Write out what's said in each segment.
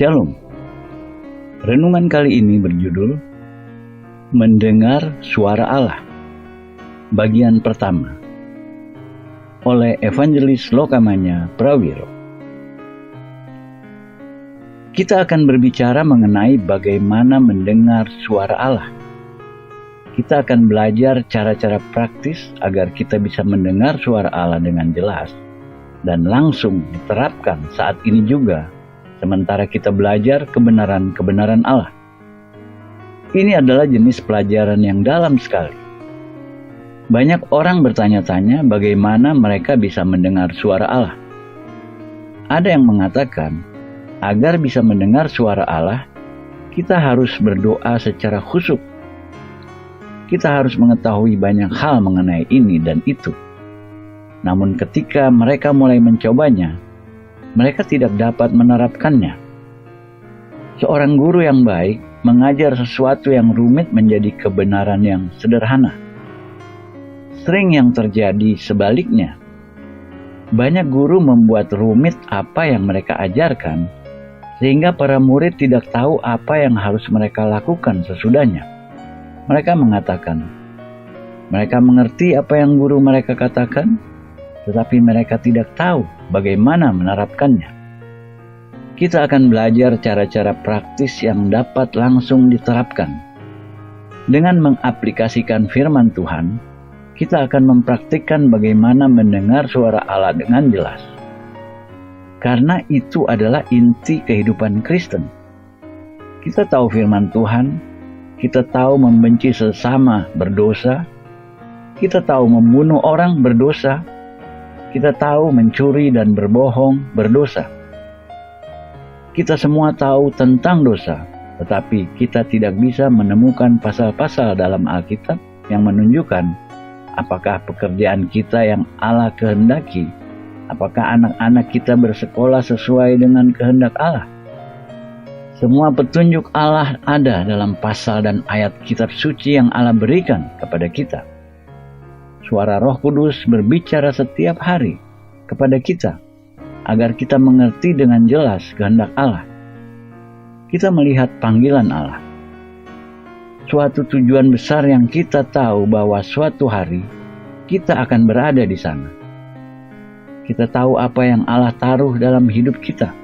Shalom. Renungan kali ini berjudul Mendengar Suara Allah. Bagian pertama. Oleh Evangelis Lokamanya Prawiro. Kita akan berbicara mengenai bagaimana mendengar suara Allah. Kita akan belajar cara-cara praktis agar kita bisa mendengar suara Allah dengan jelas dan langsung diterapkan saat ini juga, sementara kita belajar kebenaran-kebenaran Allah. Ini adalah jenis pelajaran yang dalam sekali. Banyak orang bertanya-tanya bagaimana mereka bisa mendengar suara Allah. Ada yang mengatakan, agar bisa mendengar suara Allah, kita harus berdoa secara khusyuk. Kita harus mengetahui banyak hal mengenai ini dan itu. Namun ketika mereka mulai mencobanya, mereka tidak dapat menerapkannya. Seorang guru yang baik mengajar sesuatu yang rumit menjadi kebenaran yang sederhana. Sering yang terjadi sebaliknya. Banyak guru membuat rumit apa yang mereka ajarkan, sehingga para murid tidak tahu apa yang harus mereka lakukan sesudahnya. Mereka mengatakan, mereka mengerti apa yang guru mereka katakan, tetapi mereka tidak tahu bagaimana menerapkannya. Kita akan belajar cara-cara praktis yang dapat langsung diterapkan. Dengan mengaplikasikan firman Tuhan, kita akan mempraktikkan bagaimana mendengar suara Allah dengan jelas. Karena itu adalah inti kehidupan Kristen. Kita tahu firman Tuhan, kita tahu membenci sesama berdosa, kita tahu membunuh orang berdosa, kita tahu mencuri dan berbohong berdosa. Kita semua tahu tentang dosa, tetapi kita tidak bisa menemukan pasal-pasal dalam Alkitab yang menunjukkan apakah pekerjaan kita yang Allah kehendaki, apakah anak-anak kita bersekolah sesuai dengan kehendak Allah. Semua petunjuk Allah ada dalam pasal dan ayat kitab suci yang Allah berikan kepada kita. Suara Roh Kudus berbicara setiap hari kepada kita agar kita mengerti dengan jelas kehendak Allah. Kita melihat panggilan Allah. Suatu tujuan besar yang kita tahu bahwa suatu hari kita akan berada di sana. Kita tahu apa yang Allah taruh dalam hidup kita.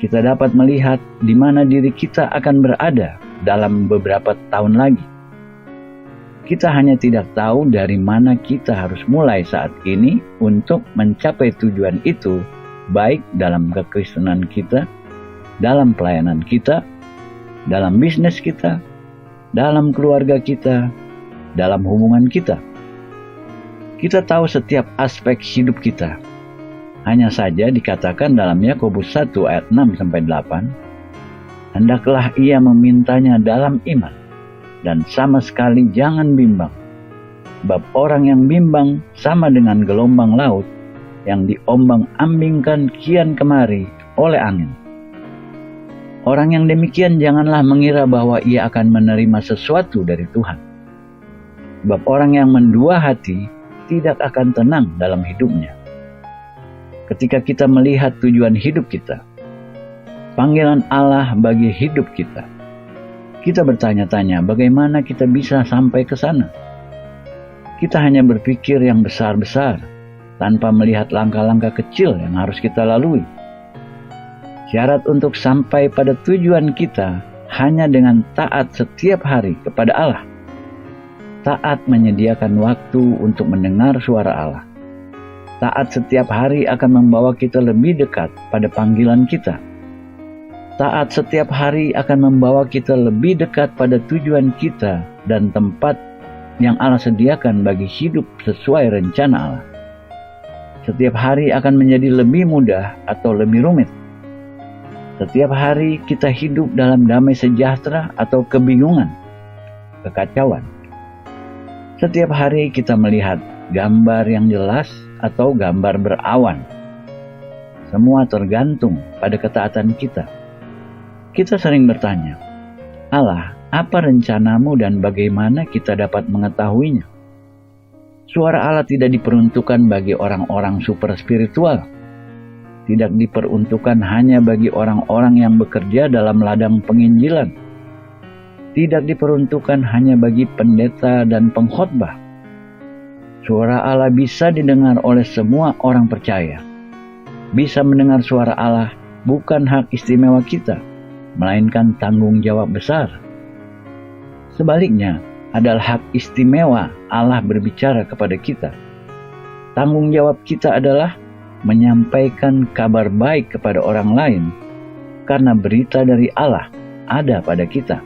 Kita dapat melihat di mana diri kita akan berada dalam beberapa tahun lagi. Kita hanya tidak tahu dari mana kita harus mulai saat ini untuk mencapai tujuan itu, baik dalam kekristenan kita, dalam pelayanan kita, dalam bisnis kita, dalam keluarga kita, dalam hubungan kita. Kita tahu setiap aspek hidup kita. Hanya saja dikatakan dalam Yakobus 1 ayat 6-8, hendaklah ia memintanya dalam iman, dan sama sekali jangan bimbang. Sebab orang yang bimbang sama dengan gelombang laut yang diombang-ambingkan kian kemari oleh angin. Orang yang demikian janganlah mengira bahwa ia akan menerima sesuatu dari Tuhan. Sebab orang yang mendua hati tidak akan tenang dalam hidupnya. Ketika kita melihat tujuan hidup kita, panggilan Allah bagi hidup kita, kita bertanya-tanya bagaimana kita bisa sampai ke sana. Kita hanya berpikir yang besar-besar tanpa melihat langkah-langkah kecil yang harus kita lalui. Syarat untuk sampai pada tujuan kita hanya dengan taat setiap hari kepada Allah. Taat menyediakan waktu untuk mendengar suara Allah. Taat setiap hari akan membawa kita lebih dekat pada panggilan kita. Taat setiap hari akan membawa kita lebih dekat pada tujuan kita dan tempat yang Allah sediakan bagi hidup sesuai rencana Allah. Setiap hari akan menjadi lebih mudah atau lebih rumit. Setiap hari kita hidup dalam damai sejahtera atau kebingungan, kekacauan. Setiap hari kita melihat gambar yang jelas atau gambar berawan. Semua tergantung pada ketaatan kita. Kita sering bertanya, Allah, apa rencanamu dan bagaimana kita dapat mengetahuinya? Suara Allah tidak diperuntukkan bagi orang-orang super spiritual. tidak diperuntukkan hanya bagi orang-orang yang bekerja dalam ladang penginjilan, tidak diperuntukkan hanya bagi pendeta dan pengkhotbah. Suara Allah bisa didengar oleh semua orang percaya. Bisa mendengar suara Allah bukan hak istimewa kita, melainkan tanggung jawab besar. Sebaliknya, adalah hak istimewa Allah berbicara kepada kita. Tanggung jawab kita adalah menyampaikan kabar baik kepada orang lain, karena berita dari Allah ada pada kita.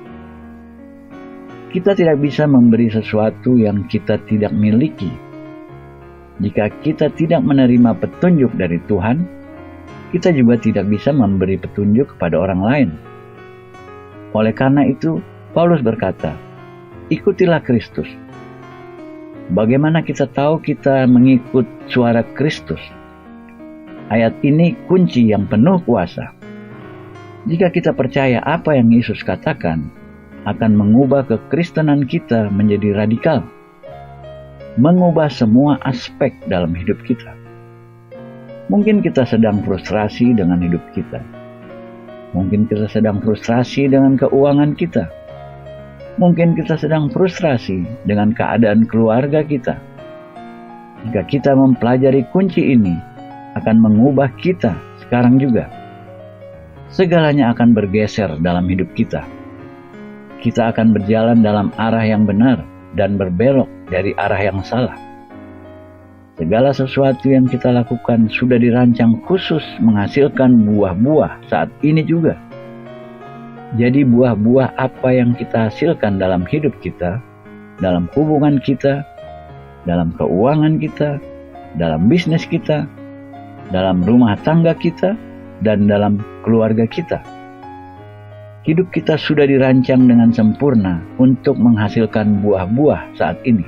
Kita tidak bisa memberi sesuatu yang kita tidak miliki. Jika kita tidak menerima petunjuk dari Tuhan, kita juga tidak bisa memberi petunjuk kepada orang lain. Oleh karena itu, Paulus berkata, ikutilah Kristus. Bagaimana kita tahu kita mengikut suara Kristus? Ayat ini kunci yang penuh kuasa. Jika kita percaya apa yang Yesus katakan, akan mengubah kekristenan kita menjadi radikal. Mengubah semua aspek dalam hidup kita. Mungkin kita sedang frustrasi dengan hidup kita. Mungkin kita sedang frustrasi dengan keuangan kita. Mungkin kita sedang frustrasi dengan keadaan keluarga kita. Jika kita mempelajari kunci ini, akan mengubah kita sekarang juga. Segalanya akan bergeser dalam hidup kita. Kita akan berjalan dalam arah yang benar dan berbelok dari arah yang salah. Segala sesuatu yang kita lakukan sudah dirancang khusus menghasilkan buah-buah saat ini juga. Jadi buah-buah apa yang kita hasilkan dalam hidup kita, dalam hubungan kita, dalam keuangan kita, dalam bisnis kita, dalam rumah tangga kita, dan dalam keluarga kita. Hidup kita sudah dirancang dengan sempurna untuk menghasilkan buah-buah saat ini.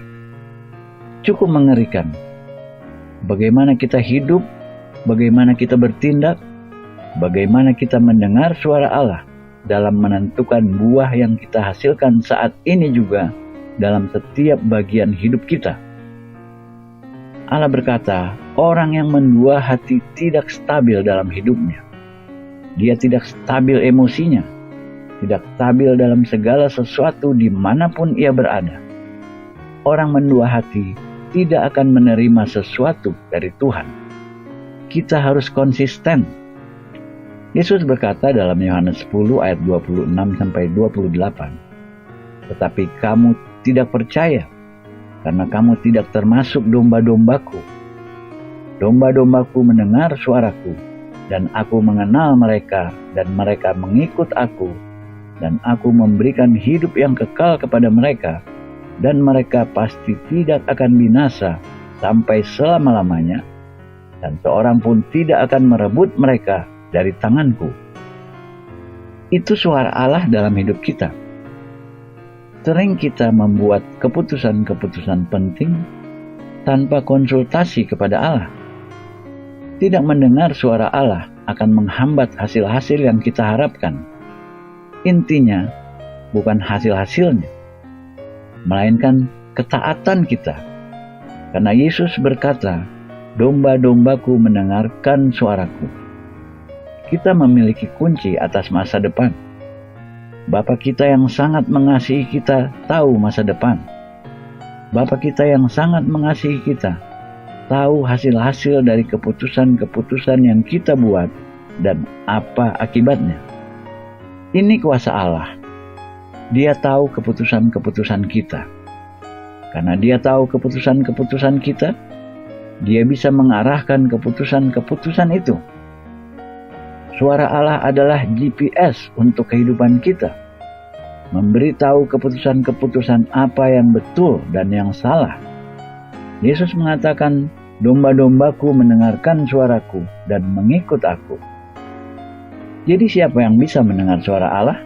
Cukup mengerikan. Bagaimana kita hidup, bagaimana kita bertindak, bagaimana kita mendengar suara Allah dalam menentukan buah yang kita hasilkan saat ini juga dalam setiap bagian hidup kita. Allah berkata, orang yang mendua hati tidak stabil dalam hidupnya. Dia tidak stabil emosinya, tidak stabil dalam segala sesuatu dimanapun ia berada. Orang mendua hati tidak akan menerima sesuatu dari Tuhan. Kita harus konsisten. Yesus berkata dalam Yohanes 10 ayat 26-28, tetapi kamu tidak percaya, karena kamu tidak termasuk domba-dombaku. Domba-dombaku mendengar suaraku, dan aku mengenal mereka, dan mereka mengikut aku, dan aku memberikan hidup yang kekal kepada mereka, dan mereka pasti tidak akan binasa sampai selama-lamanya, dan seorang pun tidak akan merebut mereka dari tanganku. Itu suara Allah dalam hidup kita. Sering kita membuat keputusan-keputusan penting tanpa konsultasi kepada Allah. Tidak mendengar suara Allah akan menghambat hasil-hasil yang kita harapkan. Intinya, bukan hasil-hasilnya, melainkan ketaatan kita. Karena Yesus berkata, domba-dombaku mendengarkan suaraku. Kita memiliki kunci atas masa depan. Bapa kita yang sangat mengasihi kita tahu masa depan. Bapa kita yang sangat mengasihi kita tahu hasil-hasil dari keputusan-keputusan yang kita buat dan apa akibatnya. Ini kuasa Allah. Dia tahu keputusan-keputusan kita. Karena dia tahu keputusan-keputusan kita, dia bisa mengarahkan keputusan-keputusan itu. Suara Allah adalah GPS untuk kehidupan kita. Memberitahu keputusan-keputusan apa yang betul dan yang salah. Yesus mengatakan, domba-dombaku mendengarkan suaraku dan mengikut aku. Jadi siapa yang bisa mendengar suara Allah?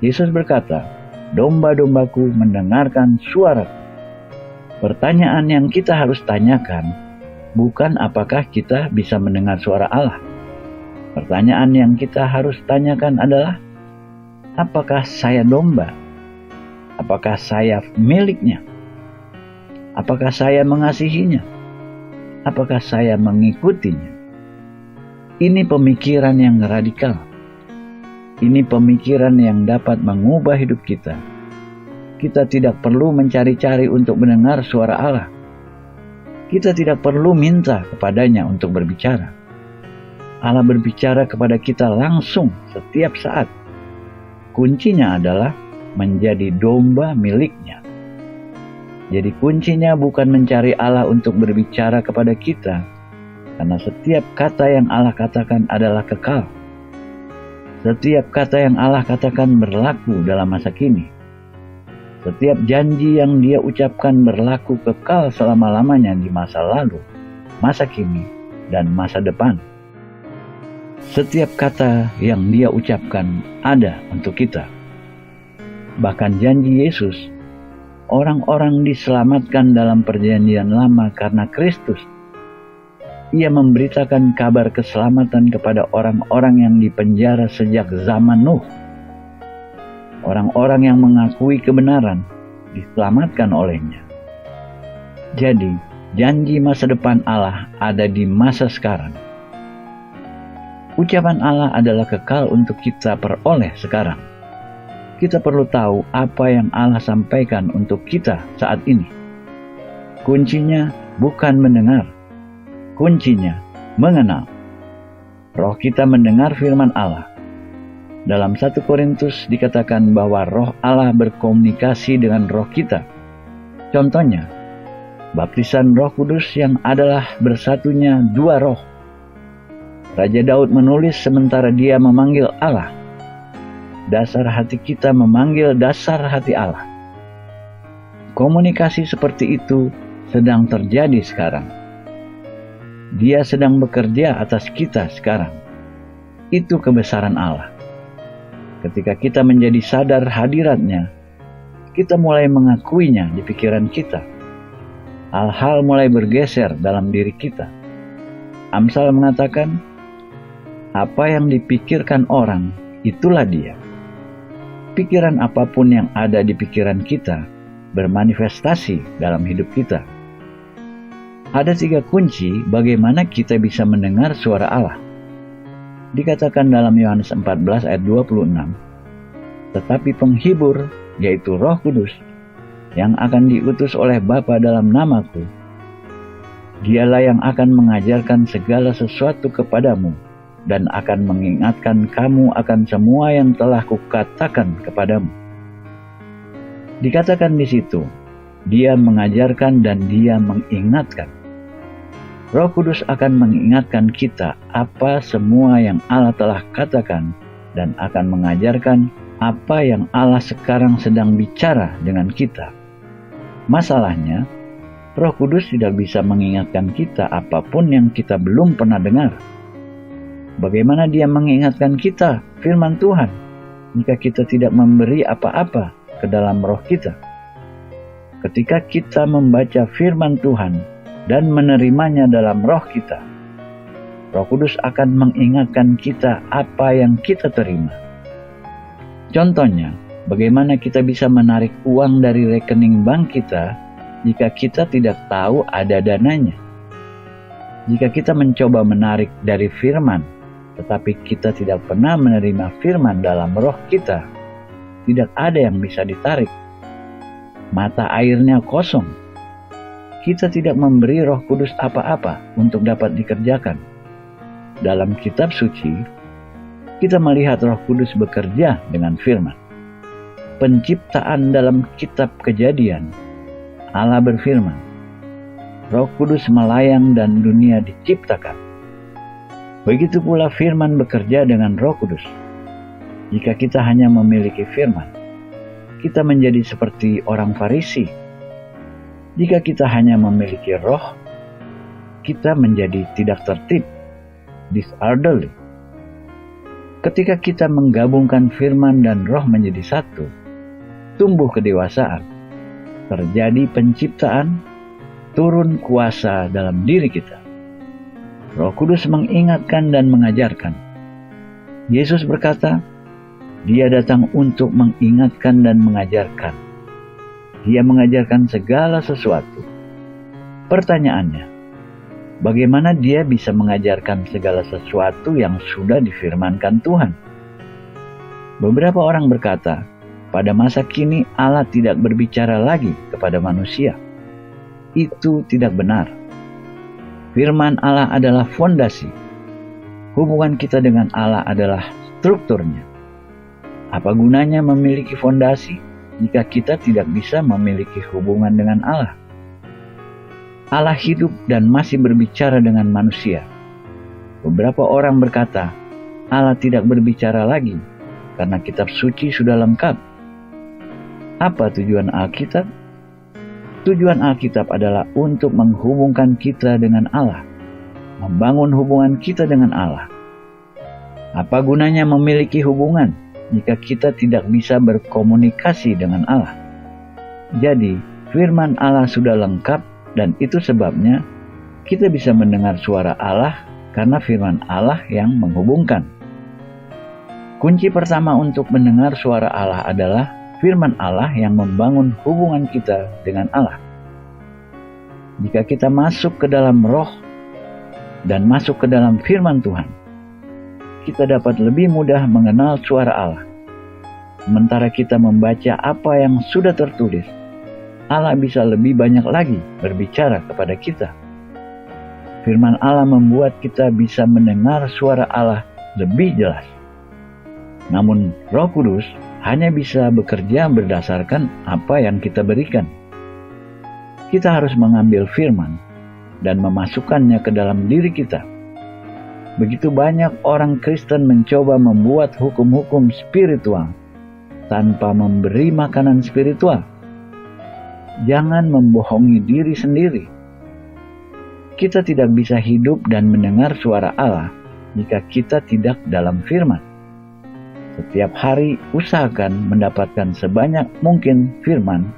Yesus berkata, domba-dombaku mendengarkan suaraku. Pertanyaan yang kita harus tanyakan, bukan apakah kita bisa mendengar suara Allah. Pertanyaan yang kita harus tanyakan adalah, apakah saya domba? Apakah saya miliknya? Apakah saya mengasihinya? Apakah saya mengikutinya? Ini pemikiran yang radikal. Ini pemikiran yang dapat mengubah hidup kita. Kita tidak perlu mencari-cari untuk mendengar suara Allah. Kita tidak perlu minta kepadanya untuk berbicara. Allah berbicara kepada kita langsung setiap saat. Kuncinya adalah menjadi domba miliknya. Jadi kuncinya bukan mencari Allah untuk berbicara kepada kita, karena setiap kata yang Allah katakan adalah kekal. Setiap kata yang Allah katakan berlaku dalam masa kini. Setiap janji yang Dia ucapkan berlaku kekal selama-lamanya di masa lalu, masa kini, dan masa depan. Setiap kata yang Dia ucapkan ada untuk kita. Bahkan janji Yesus, orang-orang diselamatkan dalam perjanjian lama karena Kristus. Ia memberitakan kabar keselamatan kepada orang-orang yang dipenjara sejak zaman Nuh. Orang-orang yang mengakui kebenaran diselamatkan olehnya. Jadi, janji masa depan Allah ada di masa sekarang. Ucapan Allah adalah kekal untuk kita peroleh sekarang. Kita perlu tahu apa yang Allah sampaikan untuk kita saat ini. Kuncinya bukan mendengar. Kuncinya mengenal. Roh kita mendengar firman Allah. Dalam 1 Korintus dikatakan bahwa roh Allah berkomunikasi dengan roh kita. Contohnya, baptisan Roh Kudus yang adalah bersatunya dua roh. Raja Daud menulis sementara dia memanggil Allah. Dasar hati kita memanggil dasar hati Allah. Komunikasi seperti itu sedang terjadi sekarang. Dia sedang bekerja atas kita sekarang. Itu kebesaran Allah. Ketika kita menjadi sadar hadiratnya, kita mulai mengakuinya di pikiran kita. Hal-hal mulai bergeser dalam diri kita. Amsal mengatakan, apa yang dipikirkan orang, itulah dia. Pikiran apapun yang ada di pikiran kita bermanifestasi dalam hidup kita. Ada 3 kunci bagaimana kita bisa mendengar suara Allah. Dikatakan dalam Yohanes 14 ayat 26, tetapi penghibur, yaitu Roh Kudus, yang akan diutus oleh Bapa dalam namaku, Dialah yang akan mengajarkan segala sesuatu kepadamu, dan akan mengingatkan kamu akan semua yang telah kukatakan kepadamu. Dikatakan di situ, Dia mengajarkan dan Dia mengingatkan. Roh Kudus akan mengingatkan kita apa semua yang Allah telah katakan dan akan mengajarkan apa yang Allah sekarang sedang bicara dengan kita. Masalahnya, Roh Kudus tidak bisa mengingatkan kita apapun yang kita belum pernah dengar. Bagaimana Dia mengingatkan kita firman Tuhan jika kita tidak memberi apa-apa ke dalam roh kita? Ketika kita membaca firman Tuhan dan menerimanya dalam roh kita, Roh Kudus akan mengingatkan kita apa yang kita terima. Contohnya, bagaimana kita bisa menarik uang dari rekening bank kita jika kita tidak tahu ada dananya? Jika kita mencoba menarik dari firman, tetapi kita tidak pernah menerima firman dalam roh kita, tidak ada yang bisa ditarik. Mata airnya kosong. Kita tidak memberi Roh Kudus apa-apa untuk dapat dikerjakan. Dalam kitab suci, kita melihat Roh Kudus bekerja dengan firman. Penciptaan dalam kitab Kejadian, Allah berfirman, Roh Kudus melayang dan dunia diciptakan. Begitu pula firman bekerja dengan Roh Kudus. Jika kita hanya memiliki firman, kita menjadi seperti orang Farisi. Jika kita hanya memiliki roh, kita menjadi tidak tertib, disorderly. Ketika kita menggabungkan firman dan roh menjadi satu, tumbuh kedewasaan, terjadi penciptaan, turun kuasa dalam diri kita. Roh Kudus mengingatkan dan mengajarkan. Yesus berkata, Dia datang untuk mengingatkan dan mengajarkan. Dia mengajarkan segala sesuatu. Pertanyaannya, bagaimana dia bisa mengajarkan segala sesuatu yang sudah difirmankan Tuhan? Beberapa orang berkata, pada masa kini Allah tidak berbicara lagi kepada manusia. Itu tidak benar. Firman Allah adalah fondasi. Hubungan kita dengan Allah adalah strukturnya. Apa gunanya memiliki fondasi jika kita tidak bisa memiliki hubungan dengan Allah? Allah hidup dan masih berbicara dengan manusia. Beberapa orang berkata, Allah tidak berbicara lagi karena kitab suci sudah lengkap. Apa tujuan Alkitab? Tujuan Alkitab adalah untuk menghubungkan kita dengan Allah, membangun hubungan kita dengan Allah. Apa gunanya memiliki hubungan jika kita tidak bisa berkomunikasi dengan Allah? Jadi, firman Allah sudah lengkap dan itu sebabnya kita bisa mendengar suara Allah karena firman Allah yang menghubungkan. Kunci pertama untuk mendengar suara Allah adalah firman Allah yang membangun hubungan kita dengan Allah. Jika kita masuk ke dalam roh dan masuk ke dalam firman Tuhan, kita dapat lebih mudah mengenal suara Allah. Sementara kita membaca apa yang sudah tertulis, Allah bisa lebih banyak lagi berbicara kepada kita. Firman Allah membuat kita bisa mendengar suara Allah lebih jelas. Namun Roh Kudus hanya bisa bekerja berdasarkan apa yang kita berikan. Kita harus mengambil firman dan memasukkannya ke dalam diri kita. Begitu banyak orang Kristen mencoba membuat hukum-hukum spiritual tanpa memberi makanan spiritual. Jangan membohongi diri sendiri. Kita tidak bisa hidup dan mendengar suara Allah jika kita tidak dalam firman. Setiap hari usahakan mendapatkan sebanyak mungkin firman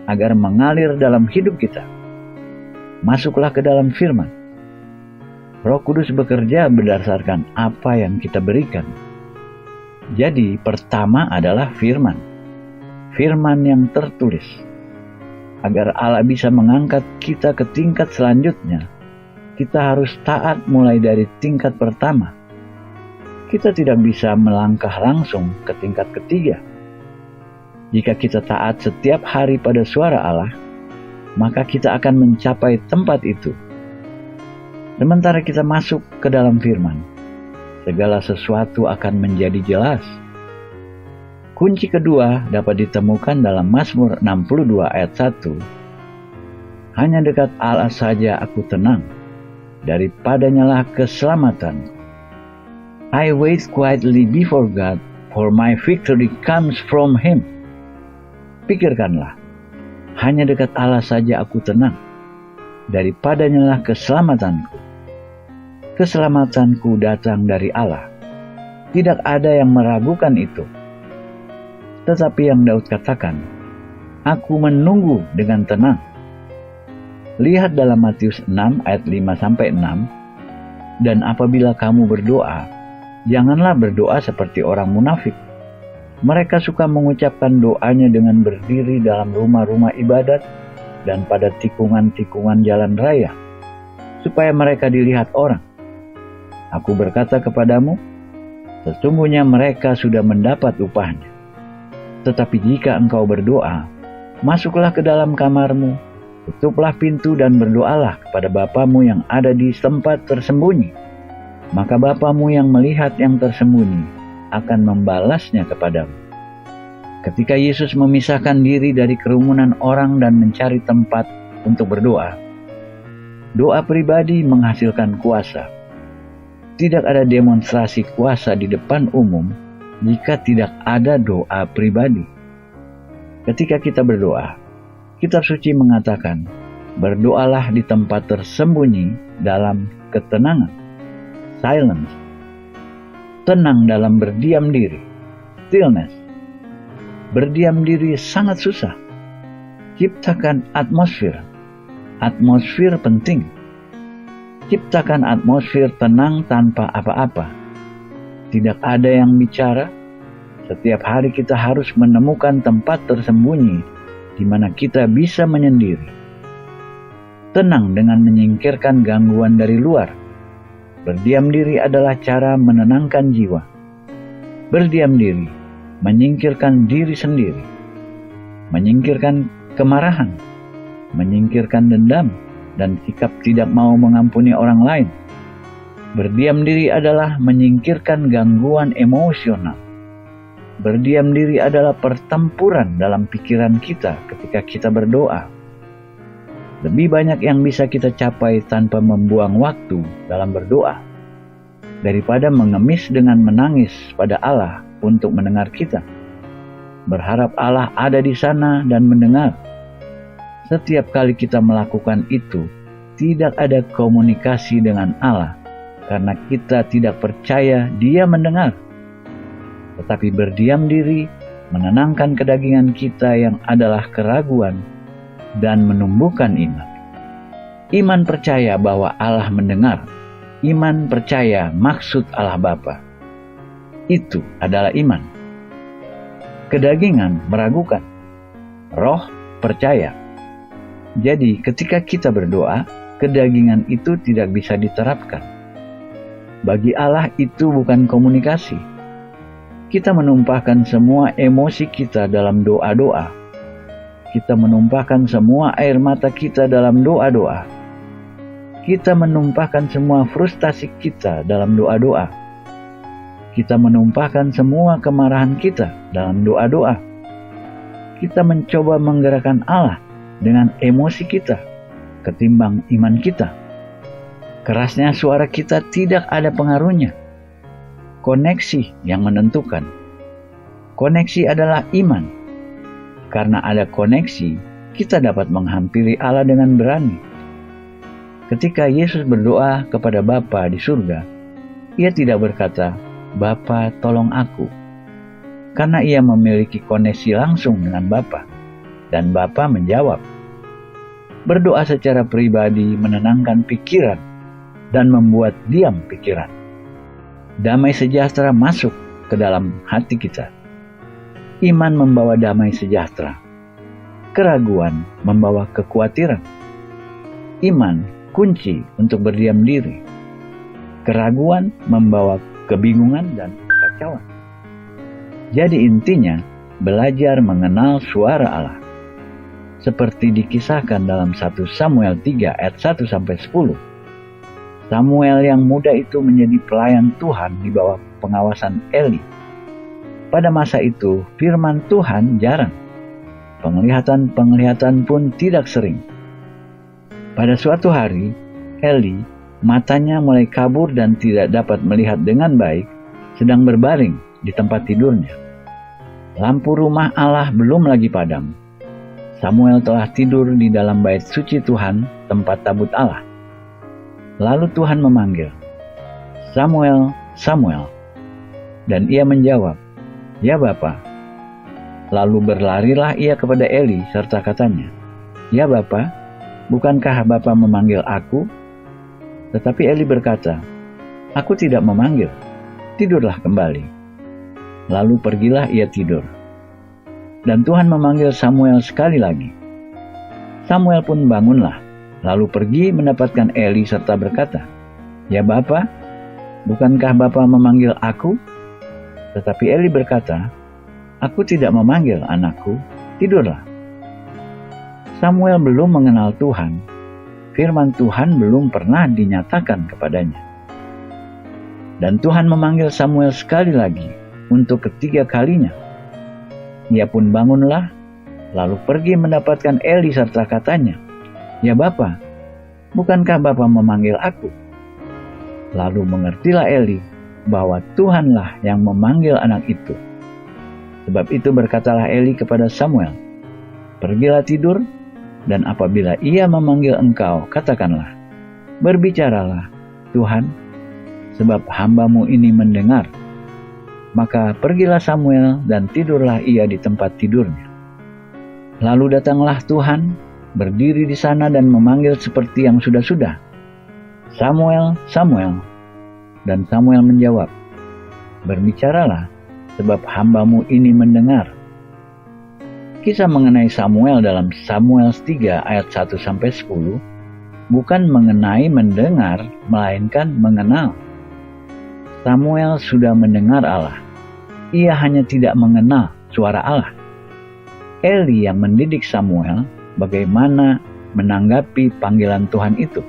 agar mengalir dalam hidup kita. Masuklah ke dalam firman. Roh Kudus bekerja berdasarkan apa yang kita berikan. Jadi pertama adalah firman. Firman yang tertulis. Agar Allah bisa mengangkat kita ke tingkat selanjutnya, kita harus taat mulai dari tingkat pertama. Kita tidak bisa melangkah langsung ke tingkat ketiga. Jika kita taat setiap hari pada suara Allah, maka kita akan mencapai tempat itu. Sementara kita masuk ke dalam firman, segala sesuatu akan menjadi jelas. Kunci kedua dapat ditemukan dalam Mazmur 62 ayat 1. Hanya dekat Allah saja aku tenang, daripadanya lah keselamatan. I wait quietly before God, for my victory comes from Him. Pikirkanlah, hanya dekat Allah saja aku tenang, daripadanya lah keselamatanku. Keselamatanku datang dari Allah. Tidak ada yang meragukan itu. Tetapi yang Daud katakan, aku menunggu dengan tenang. Lihat dalam Matius 6 ayat 5-6, dan apabila kamu berdoa, janganlah berdoa seperti orang munafik. Mereka suka mengucapkan doanya dengan berdiri dalam rumah-rumah ibadat dan pada tikungan-tikungan jalan raya, supaya mereka dilihat orang. Aku berkata kepadamu, sesungguhnya mereka sudah mendapat upahnya. Tetapi jika engkau berdoa, masuklah ke dalam kamarmu, tutuplah pintu dan berdoalah kepada Bapamu yang ada di tempat tersembunyi. Maka Bapamu yang melihat yang tersembunyi akan membalasnya kepadamu. Ketika Yesus memisahkan diri dari kerumunan orang dan mencari tempat untuk berdoa, doa pribadi menghasilkan kuasa. Tidak ada demonstrasi kuasa di depan umum jika tidak ada doa pribadi. Ketika kita berdoa, Kitab Suci mengatakan, berdoalah di tempat tersembunyi dalam ketenangan. Silence. Tenang dalam berdiam diri. Stillness. Berdiam diri sangat susah. Ciptakan atmosfer. Atmosfer penting. Ciptakan atmosfer tenang tanpa apa-apa. Tidak ada yang bicara. Setiap hari kita harus menemukan tempat tersembunyi di mana kita bisa menyendiri. tenang dengan menyingkirkan gangguan dari luar. Berdiam diri adalah cara menenangkan jiwa. Berdiam diri, menyingkirkan diri sendiri, menyingkirkan kemarahan, menyingkirkan dendam, dan sikap tidak mau mengampuni orang lain. Berdiam diri adalah menyingkirkan gangguan emosional. Berdiam diri adalah pertempuran dalam pikiran kita ketika kita berdoa. Lebih banyak yang bisa kita capai tanpa membuang waktu dalam berdoa, daripada mengemis dengan menangis pada Allah untuk mendengar kita. Berharap Allah ada di sana dan mendengar. Setiap kali kita melakukan itu, tidak ada komunikasi dengan Allah, karena kita tidak percaya Dia mendengar. Tetapi berdiam diri, menenangkan kedagingan kita yang adalah keraguan, dan menumbuhkan iman. Iman percaya bahwa Allah mendengar. Iman percaya maksud Allah Bapa. Itu adalah iman. Kedagingan meragukan. Roh percaya. Jadi ketika kita berdoa, kedagingan itu tidak bisa diterapkan. Bagi Allah itu bukan komunikasi. Kita menumpahkan semua emosi kita dalam doa-doa. Kita menumpahkan semua air mata kita dalam doa-doa. Kita menumpahkan semua frustasi kita dalam doa-doa. Kita menumpahkan semua kemarahan kita dalam doa-doa. Kita mencoba menggerakkan Allah dengan emosi kita ketimbang iman kita. Kerasnya suara kita tidak ada pengaruhnya. Koneksi yang menentukan. Koneksi adalah iman. Karena ada koneksi, kita dapat menghampiri Allah dengan berani. Ketika Yesus berdoa kepada Bapa di surga, Ia tidak berkata, "Bapa, tolong aku." Karena Ia memiliki koneksi langsung dengan Bapa, dan Bapa menjawab. Berdoa secara pribadi menenangkan pikiran dan membuat diam pikiran. Damai sejahtera masuk ke dalam hati kita. Iman membawa damai sejahtera. Keraguan membawa kekhawatiran. Iman kunci untuk berdiam diri. Keraguan membawa kebingungan dan kekacauan. Jadi intinya, belajar mengenal suara Allah. Seperti dikisahkan dalam 1 Samuel 3 ayat 1-10. Samuel yang muda itu menjadi pelayan Tuhan di bawah pengawasan Eli. Pada masa itu, firman Tuhan jarang. Penglihatan pun tidak sering. Pada suatu hari, Eli, matanya mulai kabur dan tidak dapat melihat dengan baik, sedang berbaring di tempat tidurnya. Lampu rumah Allah belum lagi padam. Samuel telah tidur di dalam bait suci Tuhan, tempat tabut Allah. Lalu Tuhan memanggil, "Samuel, Samuel." Dan ia menjawab, "Ya Bapa." Lalu berlarilah ia kepada Eli serta katanya, "Ya Bapa, bukankah Bapa memanggil aku?" Tetapi Eli berkata, "Aku tidak memanggil, tidurlah kembali." Lalu pergilah ia tidur. Dan Tuhan memanggil Samuel sekali lagi. Samuel pun bangunlah, lalu pergi mendapatkan Eli serta berkata, "Ya Bapa, bukankah Bapa memanggil aku?" Tetapi Eli berkata, "Aku tidak memanggil anakku, tidurlah." Samuel belum mengenal Tuhan. Firman Tuhan belum pernah dinyatakan kepadanya. Dan Tuhan memanggil Samuel sekali lagi untuk ketiga kalinya. Ia pun bangunlah, lalu pergi mendapatkan Eli serta katanya, "Ya Bapa, bukankah Bapa memanggil aku?" Lalu mengertilah Eli bahwa Tuhanlah yang memanggil anak itu. Sebab itu berkatalah Eli kepada Samuel, "Pergilah tidur, dan apabila ia memanggil engkau, katakanlah, 'Berbicaralah, Tuhan, sebab hamba-Mu ini mendengar.' Maka pergilah Samuel dan tidurlah ia di tempat tidurnya. Lalu datanglah Tuhan, berdiri di sana dan memanggil seperti yang sudah-sudah, 'Samuel, Samuel.' Dan Samuel menjawab, 'Berbicaralah, sebab hamba-Mu ini mendengar.'" Kisah mengenai Samuel dalam Samuel 3 ayat 1-10 bukan mengenai mendengar, melainkan mengenal. Samuel sudah mendengar Allah. Ia hanya tidak mengenal suara Allah. Eli yang mendidik Samuel bagaimana menanggapi panggilan Tuhan itu.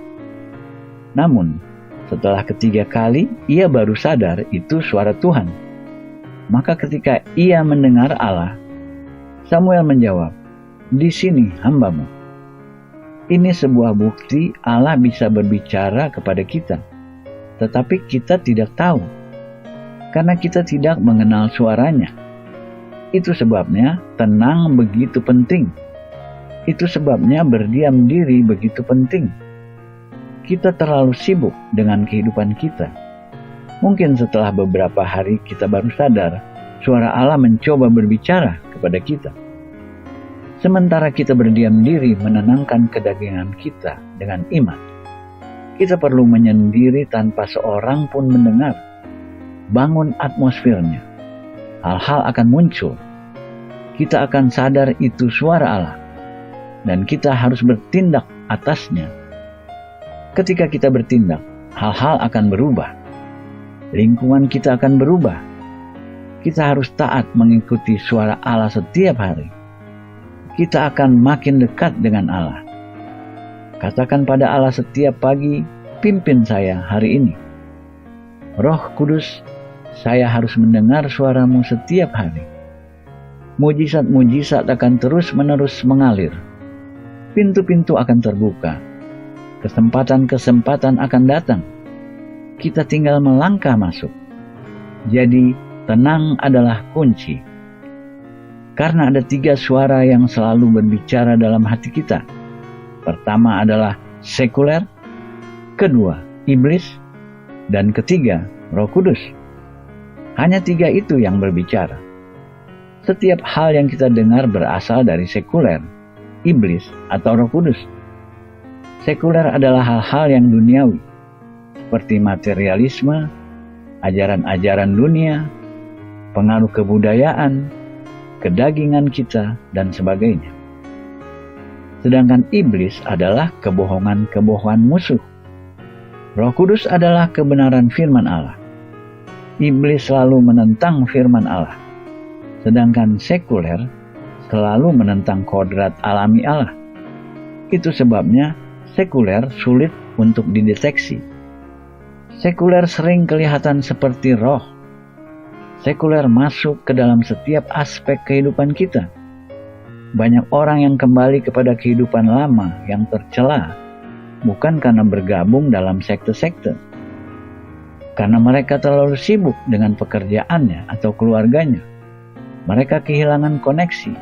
Namun, setelah ketiga kali, ia baru sadar itu suara Tuhan. Maka ketika ia mendengar Allah, Samuel menjawab, "Di sini hamba-Mu." Ini sebuah bukti Allah bisa berbicara kepada kita, tetapi kita tidak tahu, karena kita tidak mengenal suaranya. Itu sebabnya tenang begitu penting. Itu sebabnya berdiam diri begitu penting. Kita terlalu sibuk dengan kehidupan kita. Mungkin setelah beberapa hari kita baru sadar suara Allah mencoba berbicara kepada kita. Sementara kita berdiam diri menenangkan kedagingan kita dengan iman. Kita perlu menyendiri tanpa seorang pun mendengar. Bangun atmosfernya. Hal-hal akan muncul. Kita akan sadar itu suara Allah. Dan kita harus bertindak atasnya. Ketika kita bertindak, hal-hal akan berubah. Lingkungan kita akan berubah. Kita harus taat mengikuti suara Allah setiap hari. Kita akan makin dekat dengan Allah. Katakan pada Allah setiap pagi, "Pimpin saya hari ini." Roh Kudus, saya harus mendengar suara-Mu setiap hari. Mujizat-mujizat akan terus-menerus mengalir. Pintu-pintu akan terbuka. Kesempatan-kesempatan akan datang. Kita tinggal melangkah masuk. Jadi, tenang adalah kunci. Karena ada 3 suara yang selalu berbicara dalam hati kita. Pertama adalah sekuler, kedua iblis, dan ketiga Roh Kudus. Hanya 3 itu yang berbicara. Setiap hal yang kita dengar berasal dari sekuler, iblis, atau Roh Kudus. Sekuler adalah hal-hal yang duniawi, seperti materialisme, ajaran-ajaran dunia, pengaruh kebudayaan, kedagingan kita, dan sebagainya. Sedangkan iblis adalah kebohongan-kebohongan musuh. Roh Kudus adalah kebenaran firman Allah. Iblis selalu menentang firman Allah. Sedangkan sekuler selalu menentang kodrat alami Allah. Itu sebabnya sekuler sulit untuk dideteksi. Sekuler sering kelihatan seperti roh. Sekuler masuk ke dalam setiap aspek kehidupan kita. Banyak orang yang kembali kepada kehidupan lama yang tercela, bukan karena bergabung dalam sekte-sekte. Karena mereka terlalu sibuk dengan pekerjaannya atau keluarganya. Mereka kehilangan koneksi.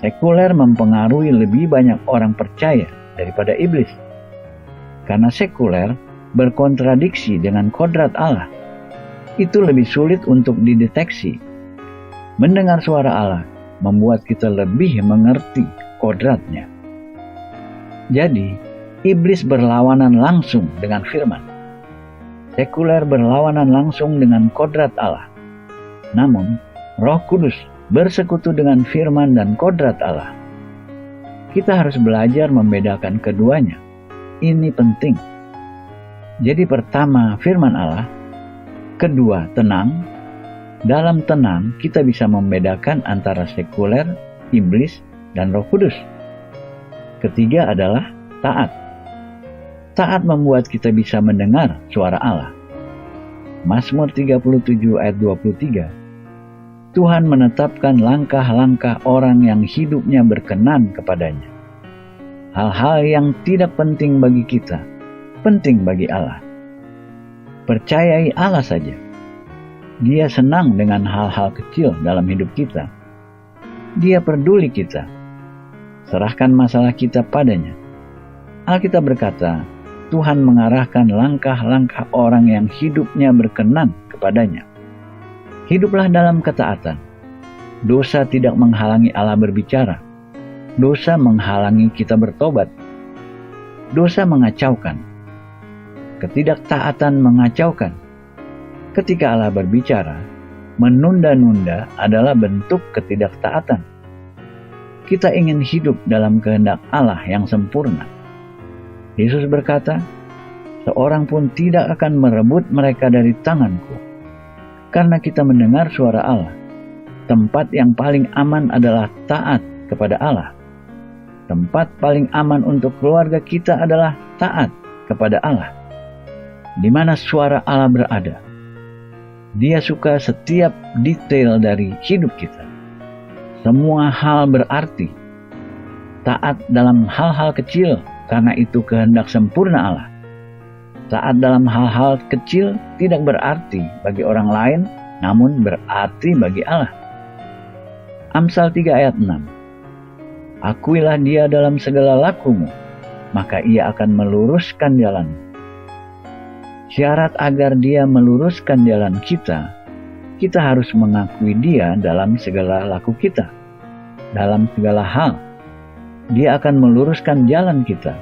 Sekuler mempengaruhi lebih banyak orang percaya daripada iblis. Karena sekuler berkontradiksi dengan kodrat Allah. Itu lebih sulit untuk dideteksi. Mendengar suara Allah membuat kita lebih mengerti kodratnya. Jadi, iblis berlawanan langsung dengan firman. Sekuler berlawanan langsung dengan kodrat Allah. Namun, Roh Kudus bersekutu dengan firman dan kodrat Allah. Kita harus belajar membedakan keduanya. Ini penting. Jadi pertama, firman Allah. Kedua, tenang. Dalam tenang, kita bisa membedakan antara sekuler, iblis, dan Roh Kudus. Ketiga adalah taat. Taat membuat kita bisa mendengar suara Allah. Mazmur 37 ayat 23. Tuhan menetapkan langkah-langkah orang yang hidupnya berkenan kepadanya. Hal-hal yang tidak penting bagi kita, penting bagi Allah. Percayai Allah saja. Dia senang dengan hal-hal kecil dalam hidup kita. Dia peduli kita. Serahkan masalah kita padanya. Alkitab berkata, Tuhan mengarahkan langkah-langkah orang yang hidupnya berkenan kepadanya. Hiduplah dalam ketaatan. Dosa tidak menghalangi Allah berbicara. Dosa menghalangi kita bertobat. Dosa mengacaukan. Ketidaktaatan mengacaukan. Ketika Allah berbicara, menunda-nunda adalah bentuk ketidaktaatan. Kita ingin hidup dalam kehendak Allah yang sempurna. Yesus berkata, seorang pun tidak akan merebut mereka dari tanganku. Karena kita mendengar suara Allah, tempat yang paling aman adalah taat kepada Allah. Tempat paling aman untuk keluarga kita adalah taat kepada Allah. Di mana suara Allah berada, Dia suka setiap detail dari hidup kita. Semua hal berarti. Taat dalam hal-hal kecil, karena itu kehendak sempurna Allah. Taat dalam hal-hal kecil tidak berarti bagi orang lain, namun berarti bagi Allah. Amsal 3 ayat 6. Akuilah Dia dalam segala lakumu, maka Ia akan meluruskan jalanmu. Syarat agar Dia meluruskan jalan kita harus mengakui Dia dalam segala laku kita. Dalam segala hal, Dia akan meluruskan jalan kita.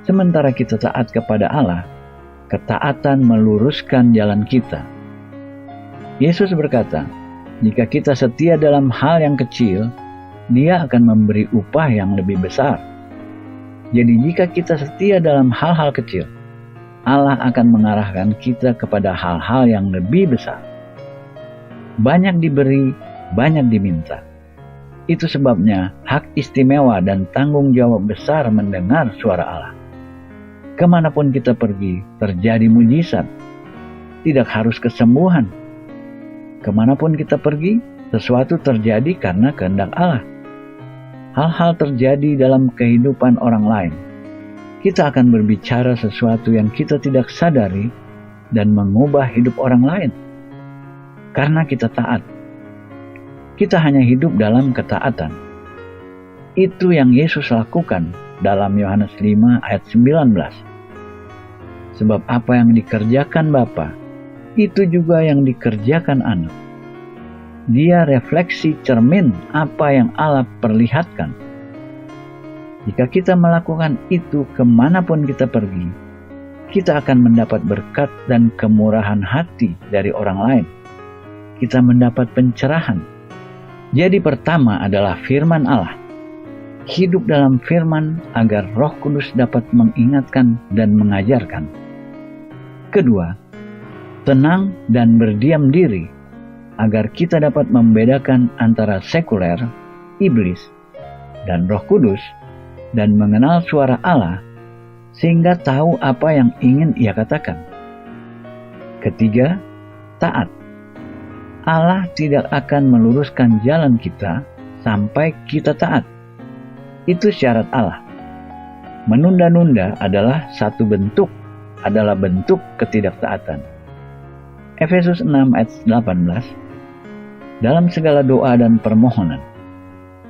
Sementara kita taat kepada Allah, ketaatan meluruskan jalan kita. Yesus berkata, jika kita setia dalam hal yang kecil, Dia akan memberi upah yang lebih besar. Jadi jika kita setia dalam hal-hal kecil, Allah akan mengarahkan kita kepada hal-hal yang lebih besar. Banyak diberi, banyak diminta. Itu sebabnya hak istimewa dan tanggung jawab besar mendengar suara Allah. Kemanapun kita pergi, terjadi mujizat. Tidak harus kesembuhan. Kemanapun kita pergi, sesuatu terjadi karena kehendak Allah. Hal-hal terjadi dalam kehidupan orang lain. Kita akan berbicara sesuatu yang kita tidak sadari dan mengubah hidup orang lain. Karena kita taat. Kita hanya hidup dalam ketaatan. Itu yang Yesus lakukan dalam Yohanes 5 ayat 19. Sebab apa yang dikerjakan Bapa, itu juga yang dikerjakan Anak. Dia refleksi cermin apa yang Allah perlihatkan. Jika kita melakukan itu kemanapun kita pergi, kita akan mendapat berkat dan kemurahan hati dari orang lain. Kita mendapat pencerahan. Jadi pertama adalah firman Allah. Hidup dalam firman agar Roh Kudus dapat mengingatkan dan mengajarkan. Kedua, tenang dan berdiam diri agar kita dapat membedakan antara sekuler, iblis, dan Roh Kudus dan mengenal suara Allah sehingga tahu apa yang ingin Ia katakan. Ketiga, taat. Allah tidak akan meluruskan jalan kita sampai kita taat. Itu syarat Allah. Menunda-nunda adalah bentuk ketidaktaatan. Efesus 6 ayat 18. Dalam segala doa dan permohonan,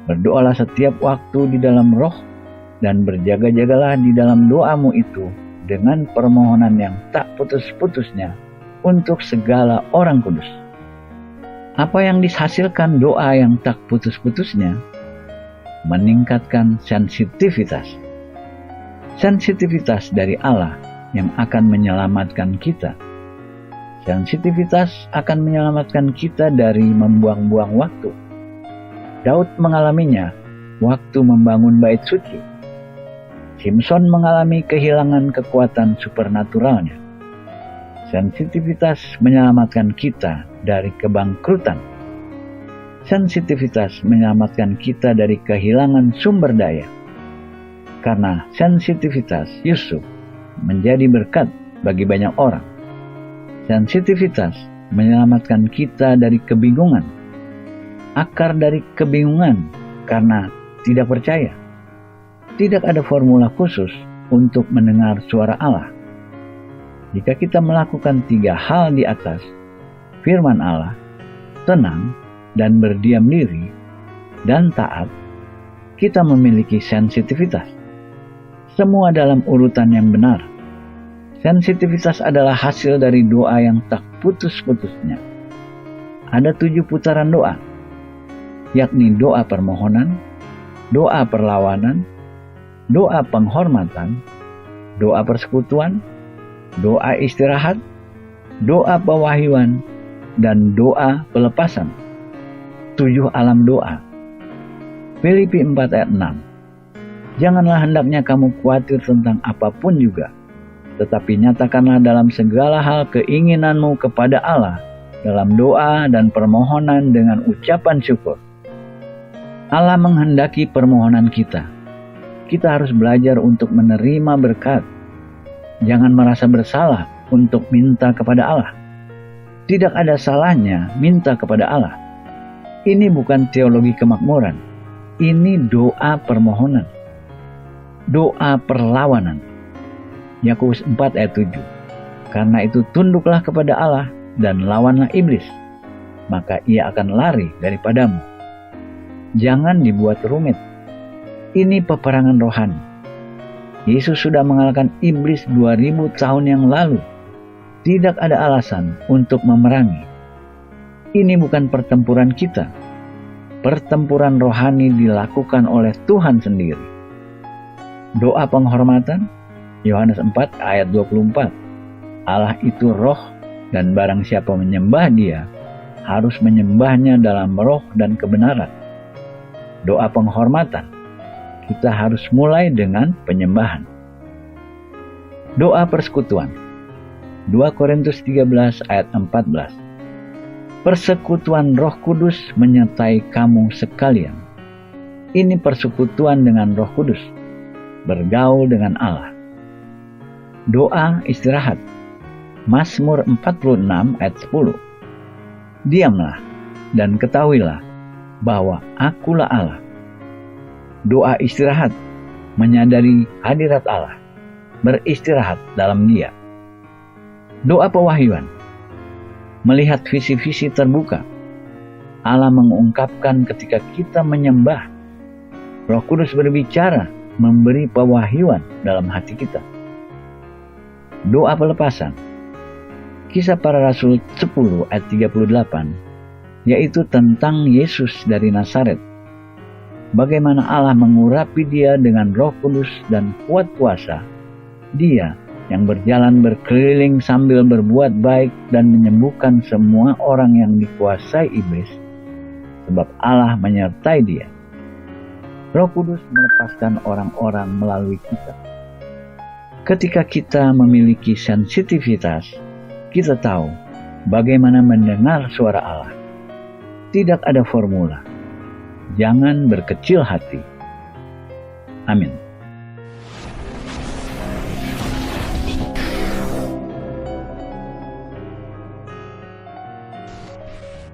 berdoalah setiap waktu di dalam roh dan berjaga-jagalah di dalam doamu itu dengan permohonan yang tak putus-putusnya untuk segala orang kudus. Apa yang dihasilkan doa yang tak putus-putusnya? Meningkatkan sensitivitas. Sensitivitas dari Allah yang akan menyelamatkan kita. Sensitivitas akan menyelamatkan kita dari membuang-buang waktu. Daud mengalaminya waktu membangun bait suci. Simpson mengalami kehilangan kekuatan supernaturalnya. Sensitivitas menyelamatkan kita dari kebangkrutan. Sensitivitas menyelamatkan kita dari kehilangan sumber daya. Karena sensitivitas Yusuf menjadi berkat bagi banyak orang. Sensitivitas menyelamatkan kita dari kebingungan. Akar dari kebingungan karena tidak percaya. Tidak ada formula khusus untuk mendengar suara Allah. Jika kita melakukan 3 hal di atas, firman Allah, tenang dan berdiam diri, dan taat, kita memiliki sensitivitas. Semua dalam urutan yang benar. Sensitivitas adalah hasil dari doa yang tak putus-putusnya. Ada 7 putaran doa, yakni doa permohonan, doa perlawanan, doa penghormatan, doa persekutuan, doa istirahat, doa pewahyuan, dan doa pelepasan. 7 alam doa. Filipi 4 ayat 6. Janganlah hendaknya kamu khawatir tentang apapun juga, tetapi nyatakanlah dalam segala hal keinginanmu kepada Allah dalam doa dan permohonan dengan ucapan syukur. Allah menghendaki permohonan kita. Kita harus belajar untuk menerima berkat. Jangan merasa bersalah untuk minta kepada Allah. Tidak ada salahnya minta kepada Allah. Ini bukan teologi kemakmuran. Ini doa permohonan. Doa perlawanan. Yakobus 4 ayat 7. Karena itu tunduklah kepada Allah dan lawanlah iblis, maka ia akan lari daripadamu. Jangan dibuat rumit. Ini peperangan rohani. Yesus sudah mengalahkan iblis 2000 tahun yang lalu. Tidak ada alasan untuk memerangi. Ini bukan pertempuran kita. Pertempuran rohani dilakukan oleh Tuhan sendiri. Doa penghormatan, Yohanes 4 ayat 24. Allah itu roh, dan barang siapa menyembah dia, harus menyembahnya dalam roh dan kebenaran. Doa penghormatan, kita harus mulai dengan penyembahan. Doa persekutuan, 2 Korintus 13 ayat 14. Persekutuan Roh Kudus menyertai kamu sekalian. Ini persekutuan dengan Roh Kudus, bergaul dengan Allah. Doa istirahat, Mazmur 46 ayat 10. Diamlah dan ketahuilah bahwa akulah Allah. Doa istirahat, menyadari hadirat Allah, beristirahat dalam Dia. Doa pewahyuan, melihat visi-visi terbuka. Allah mengungkapkan ketika kita menyembah. Roh Kudus berbicara, memberi pewahyuan dalam hati kita. Doa pelepasan, Kisah Para Rasul 10 ayat 38, yaitu tentang Yesus dari Nazaret. Bagaimana Allah mengurapi dia dengan Roh Kudus dan kuat kuasa. Dia yang berjalan berkeliling sambil berbuat baik dan menyembuhkan semua orang yang dikuasai iblis, sebab Allah menyertai dia. Roh Kudus melepaskan orang-orang melalui kita. Ketika kita memiliki sensitivitas, kita tahu bagaimana mendengar suara Allah. Tidak ada formula. Jangan berkecil hati. Amin.